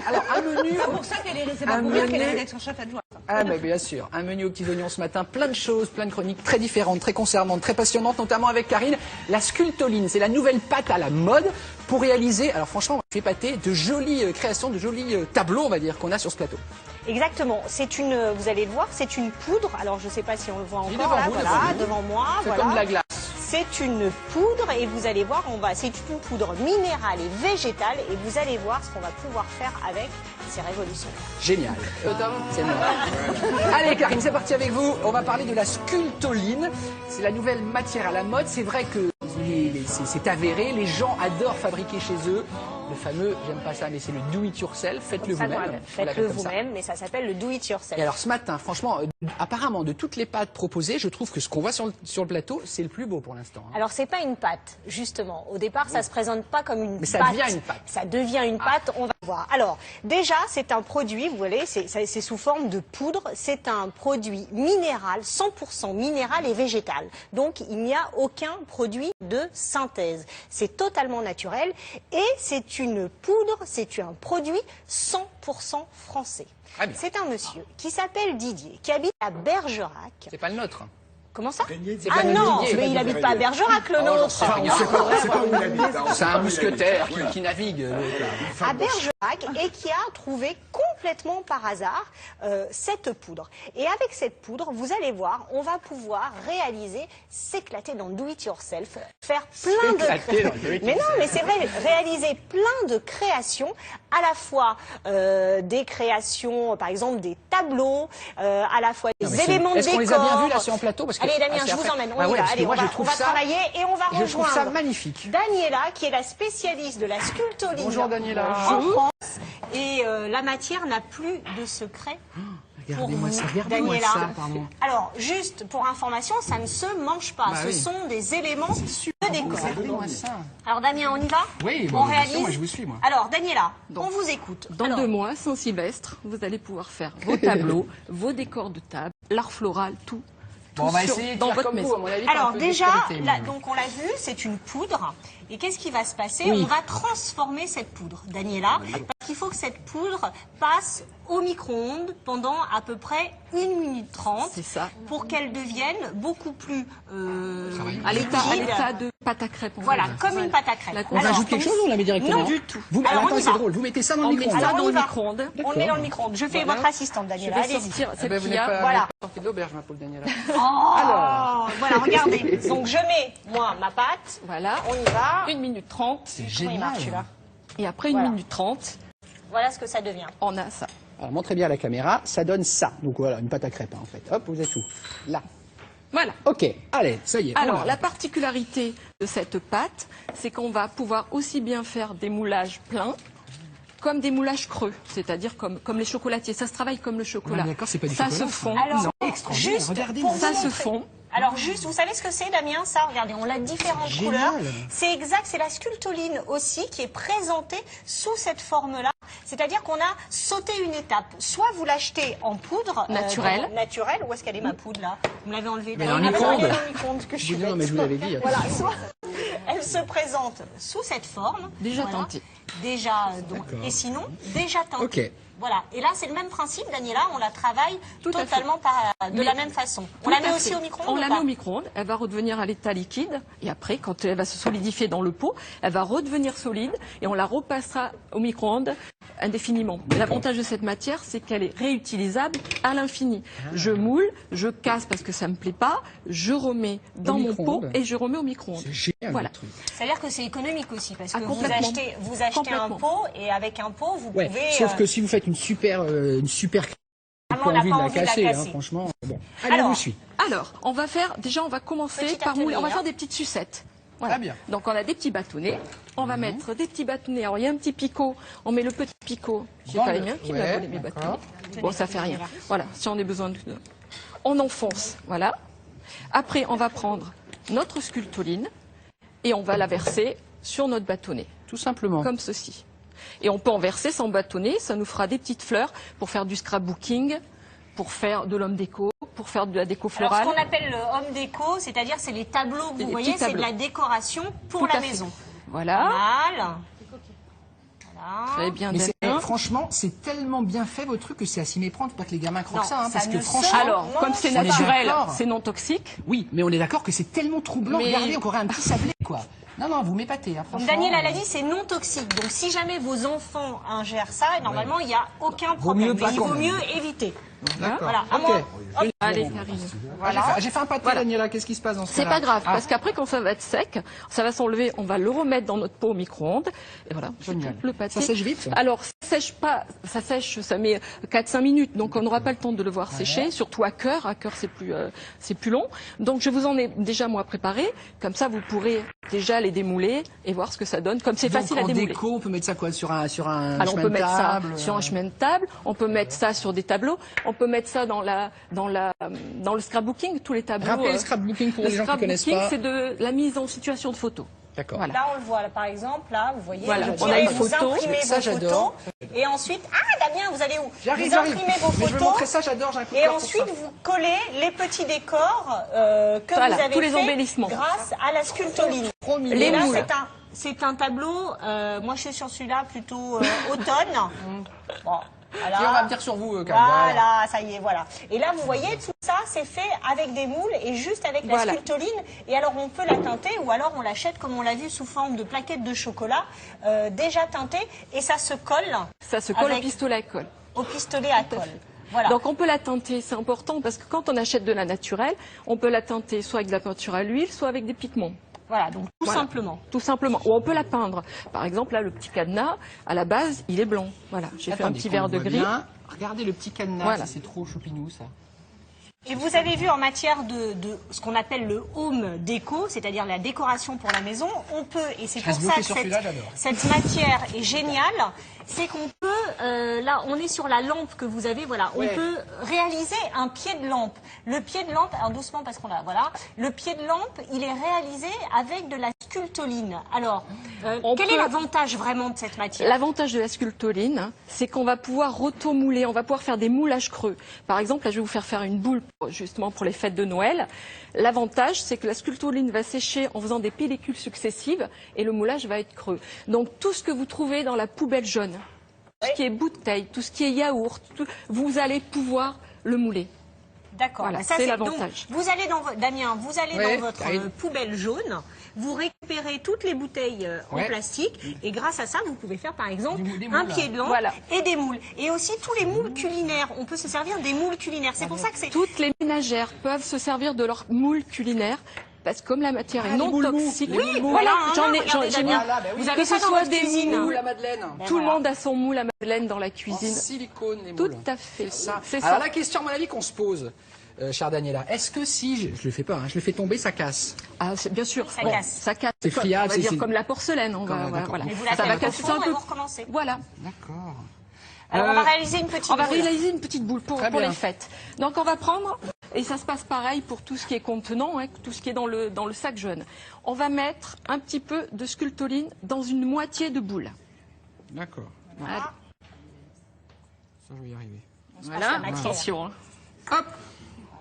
Alors, un menu... C'est pour ça qu'elle est rédactrice chef adjointe. Ah ben bien sûr, un menu aux petits oignons ce matin, plein de choses, plein de chroniques très différentes, très conservantes, très passionnantes, notamment avec Karine, la sculptoline. C'est la nouvelle pâte à la mode pour réaliser, alors franchement, on va épater, de jolies créations, de jolis tableaux, on va dire, qu'on a sur ce plateau. Exactement, vous allez le voir, c'est une poudre, alors je ne sais pas si on le voit encore, devant là, vous, voilà, devant moi. C'est voilà. comme de la glace. C'est une poudre et vous allez voir, c'est une poudre minérale et végétale et vous allez voir ce qu'on va pouvoir faire avec, c'est révolutionnaire. Génial. C'est moi. Allez Karine, c'est parti avec vous. On va parler de la sculptoline. C'est la nouvelle matière à la mode. C'est vrai que c'est avéré. Les gens adorent fabriquer chez eux. Le fameux, j'aime pas ça, mais c'est le do it yourself. Faites-le vous-même. Faites-le vous-même, mais ça s'appelle le do it yourself. Et alors ce matin, franchement, apparemment, de toutes les pâtes proposées, je trouve que ce qu'on voit sur le plateau, c'est le plus beau pour l'instant. Alors c'est pas une pâte, justement. Au départ, ça se présente pas comme une pâte. Mais ça devient une pâte. Ça devient une pâte, on va voir. Alors, déjà, c'est un produit, vous voyez, c'est sous forme de poudre. C'est un produit minéral, 100% minéral et végétal. Donc, il n'y a aucun produit de synthèse. C'est totalement naturel et c'est une poudre, c'est un produit 100% français. C'est un monsieur qui s'appelle Didier, qui habite à Bergerac. C'est pas le nôtre. Comment ça? Ah non, mais il n'habite pas à Bergerac, le nôtre. C'est un mousquetaire qui navigue. À Bergerac et qui a trouvé complètement par hasard cette poudre. Et avec cette poudre, vous allez voir, on va pouvoir réaliser, s'éclater dans le do-it-yourself, faire plein de... Mais non, mais c'est vrai, réaliser plein de créations, à la fois des créations, par exemple des tableaux, à la fois des éléments de décor. Est-ce qu'on les a bien vus là sur un plateau? Allez Damien, je vous emmène, on y va. Allez, on va travailler et on va rejoindre. Je trouve ça magnifique. Daniela, qui est la spécialiste de la sculptoline. Bonjour Daniela. En France. Et la matière n'a plus de secret. Regardez-moi ça, Daniela. Pardon. Alors, juste pour information, ça ne se mange pas. Ce sont des éléments de décor. Alors Damien, on y va? Oui, on réalise. Moi je vous suis, moi. Alors Daniela, on vous écoute. Dans 2 mois, Saint-Sylvestre, vous allez pouvoir faire vos tableaux, vos décors de table, l'art floral, tout. Bon, on va essayer de faire comme vous, à mon avis. Alors déjà, donc on l'a vu, c'est une poudre. Et qu'est-ce qui va se passer? On va transformer cette poudre, Daniela, parce qu'il faut que cette poudre passe au micro-ondes pendant à peu près 1 minute 30. C'est ça. Pour qu'elle devienne beaucoup plus à l'état de pâte à crêpes. Voilà, comme une pâte à crêpes. On rajoute quelque chose ou on la met directement? Non, du tout. Attends, c'est drôle, vous mettez ça dans le micro-ondes. On met ça dans le micro-ondes. On met dans le micro-ondes. Je fais votre assistante, Daniela. Allez-y. Vous n'êtes pas sorti de l'auberge, ma pauvre Daniela. Alors, voilà, regardez. Donc je mets, moi, ma pâte. Voilà. On y va. 1 minute 30. C'est génial. Et après 1 minute 30, voilà ce que ça devient. on a ça. Alors montrez bien à la caméra, ça donne ça. Donc voilà, une pâte à crêpes en fait. Hop, vous êtes où? Là. Voilà. Ok, allez, ça y est. Alors, la particularité de cette pâte, c'est qu'on va pouvoir aussi bien faire des moulages pleins, comme des moulages creux, c'est-à-dire comme les chocolatiers. Ça se travaille comme le chocolat. D'accord, c'est pas du ça chocolat. se fond. Alors, juste regardez, ça se fond. Alors juste, vous savez ce que c'est, Damien? Ça, regardez, on l'a différentes couleurs. C'est exact, c'est la sculptoline aussi qui est présentée sous cette forme-là. C'est-à-dire qu'on a sauté une étape. Soit vous l'achetez en poudre naturelle. Naturelle. Où est-ce qu'elle est ma poudre là? Vous me l'avez enlevée. Dans le micro-ondes. Que je suis Non, mais je vous l'avais dit. Voilà, soit elle se présente sous cette forme. Déjà tentée. Déjà, donc, et sinon, déjà tentée. Ok. Voilà, et là c'est le même principe, Daniela, on la travaille totalement de la même façon. On la met aussi au micro-ondes? On la met au micro-ondes, elle va redevenir à l'état liquide, et après, quand elle va se solidifier dans le pot, elle va redevenir solide, et on la repassera au micro-ondes indéfiniment. L'avantage de cette matière, c'est qu'elle est réutilisable à l'infini. Je moule, je casse parce que ça me plaît pas, je remets dans mon pot et je remets au micro-ondes. C'est génial. Voilà. C'est-à-dire que c'est économique aussi, parce que vous complètement. achetez un pot, et avec un pot, vous pouvez... Sauf que si vous faites une super on pas n'a envie pas de la envie de la casser, casser. franchement. Bon. Allez, on vous suit. Alors, on va commencer Petit par mouler. On va atelier, faire des petites sucettes. Voilà. Très bien. Donc on a des petits bâtonnets. On va mettre des petits bâtonnets. Alors il y a un petit picot. On met le petit picot. J'ai pas les miens qui m'a volé mes bâtonnets. Bon, ça fait rien. Voilà. Si on a besoin on enfonce. Voilà. Après, on va prendre notre sculptoline et on va la verser sur notre bâtonnet. Tout simplement. Comme ceci. Et on peut en verser sans bâtonnet. Ça nous fera des petites fleurs pour faire du scrapbooking, pour faire de l'homme déco, pour faire de la déco florale. Alors ce qu'on appelle le home déco, c'est-à-dire c'est les tableaux que vous voyez, c'est de la décoration pour la maison. Voilà. Très bien, Mais Damien. franchement, c'est tellement bien fait votre truc que c'est à s'y méprendre. Faut pas que les gamins croquent Non, ça, hein, ça parce que ne franchement. sent- Alors, Non, comme c'est on est naturel, d'accord. c'est non toxique. Oui, mais on est d'accord que c'est tellement troublant. Mais- Regardez, on aurait un petit sablé, quoi. Non, vous m'épatez, hein, Donc franchement. Daniel a dit c'est non toxique. Donc si jamais vos enfants ingèrent ça, normalement il n'y a aucun Vaut mieux problème. pas Mais il quand vaut même. mieux éviter. D'accord. Voilà. À Ok. moi. Hop. Allez, Karine. J'ai fait un pâté, Daniela. Qu'est-ce qui se passe dans ce C'est cas-là pas grave, Ah, parce qu'après, quand ça va être sec, ça va s'enlever, on va le remettre dans notre pot au micro-ondes. Et voilà, Génial. le pâté. Ça sèche vite, ça Alors, ça sèche, ça met 4-5 minutes, donc on n'aura pas le temps de le voir sécher, surtout à cœur. À cœur, c'est plus long. Donc, je vous en ai déjà, moi, préparé. Comme ça, vous pourrez déjà les démouler et voir ce que ça donne. Comme c'est donc, facile à en démouler. déco, on peut mettre ça quoi sur un Alors on chemin peut de mettre ça table, sur un chemin de table, on peut mettre ça sur des tableaux, on peut mettre ça dans le scrapbooking, tous les tableaux. Rappelez le scrapbooking pour le les gens qui connaissent scrapbooking, pas. c'est de la mise en situation de photo. D'accord. Voilà. Là, on le voit, là, par exemple, là, vous voyez, Voilà, vous on a une vous photo. imprimez Ça, vos j'adore. photos, et ensuite, Damien, vous allez où J'arrive, Vous imprimez vos Mais je veux photos, montrer ça, j'adore, j'ai un coup de et cœur pour ensuite, ça. vous collez les petits décors que Voilà, vous avez tous les fait embellissements. grâce à la sculptoline. Trop mignon. Les Et là, moules. c'est un tableau, moi je suis sur celui-là, plutôt automne. Bon, voilà. Et on va venir sur vous, Karine. Voilà, ça y est, voilà. Et là, vous voyez, tout ça, c'est fait avec des moules et juste avec la Voilà. sculptoline. Et alors, on peut la teinter ou alors on l'achète, comme on l'a vu, sous forme de plaquettes de chocolat, déjà teintée. Et ça se colle Ça se colle Avec- au pistolet à colle. au pistolet à colle. Voilà. Donc on peut la teinter, c'est important parce que quand on achète de la naturelle, on peut la teinter soit avec de la peinture à l'huile, soit avec des pigments. Voilà, donc tout Voilà. simplement. Tout simplement. Ou on peut la peindre. Par exemple, là, le petit cadenas, à la base, il est blanc. Voilà, j'ai fait un Attendez, petit qu'on verre le de voit gris. bien. Regardez le petit cadenas, Voilà. ça, c'est trop choupinou, ça. Et vous avez vu en matière de ce qu'on appelle le home déco, c'est-à-dire la décoration pour la maison, on peut, et c'est Je pour reste ça bloqué que sur celui-là, j'adore. cette matière est géniale, c'est qu'on peut, là on est sur la lampe que vous avez, voilà, Ouais. on peut réaliser un pied de lampe. Le pied de lampe, alors doucement parce qu'on a, voilà, le pied de lampe, il est réalisé avec de la sculptoline. Alors, On quel peut- est l'avantage vraiment de cette matière? L'avantage de la sculptoline, c'est qu'on va pouvoir rotomouler, on va pouvoir faire des moulages creux. Par exemple, là, je vais vous faire une boule justement pour les fêtes de Noël. L'avantage, c'est que la sculptoline va sécher en faisant des pellicules successives et le moulage va être creux. Donc tout ce que vous trouvez dans la poubelle jaune, tout ce qui est bouteille, tout ce qui est yaourt, vous allez pouvoir le mouler. D'accord. Voilà, Mais ça, c'est donc, l'avantage. vous allez dans Damien, vous allez Ouais, dans votre Karine. poubelle jaune, vous récupérez toutes les bouteilles en Ouais. plastique et grâce à ça, vous pouvez faire par exemple Des un moules, pied de lampe Voilà. et des moules. Et aussi tous les moules culinaires. On peut se servir des moules culinaires. C'est pour ça que c'est... Toutes les ménagères peuvent se servir de leur moule culinaire. Parce que comme la matière est les non moules mous, toxique, les moules mous. voilà, Voilà, j'en ai regardez, j'ai mis. Damien. Voilà, bah oui. Vous avez Que ça ce dans soit votre des cuisine. moules, Moule à Madeleine. tout le voilà. monde a son moule à Madeleine dans la En cuisine. silicone, les Tout moules. à fait. C'est ça. C'est Alors ça. la question, à mon avis, qu'on se pose, chère Daniela, est-ce que si, je le fais pas, hein, je le fais tomber, ça casse? Ah, bien sûr. Ça Bon, casse. ça casse. C'est friable, On va c'est- dire c'est- comme la porcelaine. On va, d'accord. voilà. Mais vous la Ça va faites au casser fond un et peu. vous recommencez. Voilà. D'accord. Alors on va réaliser une petite On va boule. réaliser une petite boule pour Très bien. les fêtes. Donc on va prendre, et ça se passe pareil pour tout ce qui est contenant, hein, tout ce qui est dans le sac jaune. On va mettre un petit peu de sculptoline dans une moitié de boule. D'accord. Voilà. Ça, je vais y arriver. Voilà. la matière. Attention. hein. Hop.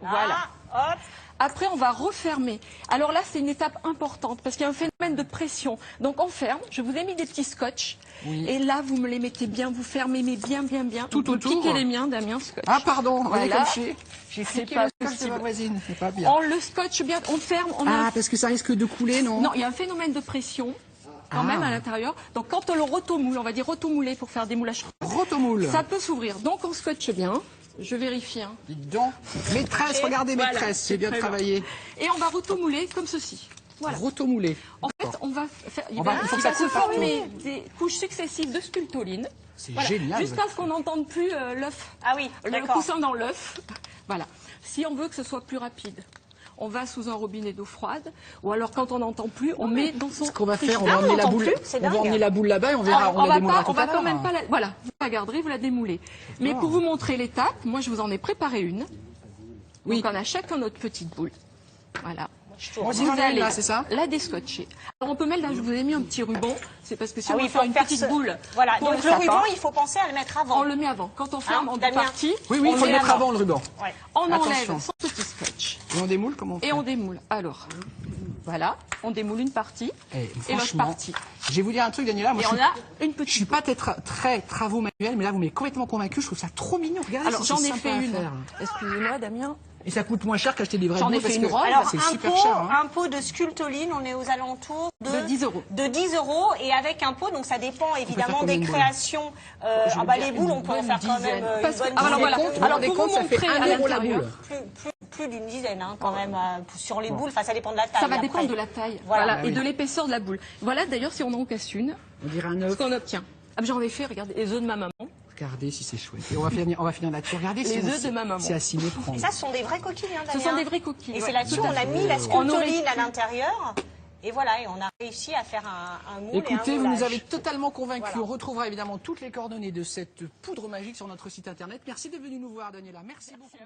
Voilà. Ah, hop. Après, on va refermer. Alors là, c'est une étape importante parce qu'il y a un phénomène de pression. Donc on ferme. Je vous ai mis des petits scotch. Oui. Et là, vous me les mettez bien, vous fermez, mais bien. Tout Vous autour. piquez les miens, Damien, scotch. Ah, pardon, vous voyez Voilà. comme j'ai C'est piqué pas le scotch de possible. ma voisine. C'est pas bien. On le scotche bien, on ferme, on a Ah, parce que ça risque de couler, non? Non, il y a un phénomène de pression quand Ah. même à l'intérieur. Donc quand on le rotomoule, on va dire rotomouler pour faire des moulages, Rotomoule. ça peut s'ouvrir. Donc on scotche bien. Je vérifie. Hein. Dites donc. Maîtresse, regardez Voilà, maîtresse, c'est bien très bien. travaillé. Et on va rotomouler comme ceci. Voilà. Rotomoulé. En fait, on va faire. Il On va- va, il faut que il ça va se coule partout. former des couches successives de sculptoline. C'est génial. Jusqu'à ce qu'on n'entende plus l'œuf. Ah oui, Le d'accord. coussin dans l'œuf. Voilà. Si on veut que ce soit plus rapide, on va sous un robinet d'eau froide. Ou alors, quand on n'entend plus, on met dans son. Ce qu'on va faire, on Ah, va on emmener la n'entend boule. plus, c'est On va dingue. emmener la boule là-bas et on verra. Alors, on la démoulera on tout à va quand l'heure. même pas la... Voilà, vous la garderez, vous la démoulez. Mais pour vous montrer l'étape, moi je vous en ai préparé une. Oui. Donc on a chacun notre petite boule. Voilà. Moi aussi, Vous j'en ai une, allez là, c'est ça? la descotcher. Alors on peut mettre là, je vous ai mis un petit ruban. C'est parce que si Ah on oui, veut faire une petite boule. Voilà, pour donc le le sapin, ruban, il faut penser à le mettre avant. on le met avant. Quand on ferme Hein, en deux Damien parties, Oui, oui, on il faut le met mettre avant le ruban. Ouais. On Attention. enlève son petit scotch Et on démoule comment on fait? et on démoule. Alors, Voilà, on démoule une partie Et et l'autre franchement, partie. je vais vous dire un truc, Daniela. Moi, Et on a une je petite. suis pas très travaux manuels, mais là, vous m'avez complètement convaincu. Je trouve ça trop mignon. Regardez, Alors c'est j'en ai sympa fait à une. faire. Excusez-moi, Damien. Et ça coûte moins cher qu'acheter des vrais J'en ai boules fait parce une que robe. Alors, c'est un super pot, cher. Hein. un pot de sculptoline, on est aux alentours De 10 euros. De 10 euros. Et avec un pot, donc ça dépend évidemment combien des de boules? créations. Je veux Les dire, boules, une on peut en bonne faire quand même dizaine. une Parce que- bonne alors dizaine. voilà. Vous vous Alors, rendez pour compte, vous ça fait montrer 1 à euro la l'intérieur. boule. Plus d'une dizaine quand même sur les boules. Enfin, ça dépend de la taille. Ça va après. dépendre de la taille Voilà. voilà, et de l'épaisseur de la boule. Voilà d'ailleurs si on en casse une, On dirait un ce œuf. qu'on obtient. Ah, j'en ai fait, regardez, les œufs de ma maman. Regardez si c'est chouette. Et on va finir là-dessus. Regardez Les si œufs de ma maman. c'est à s'y Et prendre. ça, ce sont des vraies coquilles. Hein, Ce Damien. sont des vraies coquilles. Et ouais. c'est là-dessus, Tout à on a fait. mis la On aurait sculptoline à pu- l'intérieur. Et voilà, et on a réussi à faire un moule. Écoutez, et un vous nous moulage. avez totalement convaincus. Voilà. On retrouvera évidemment toutes les coordonnées de cette poudre magique sur notre site internet. Merci d'être venu nous voir, Daniela. Merci beaucoup.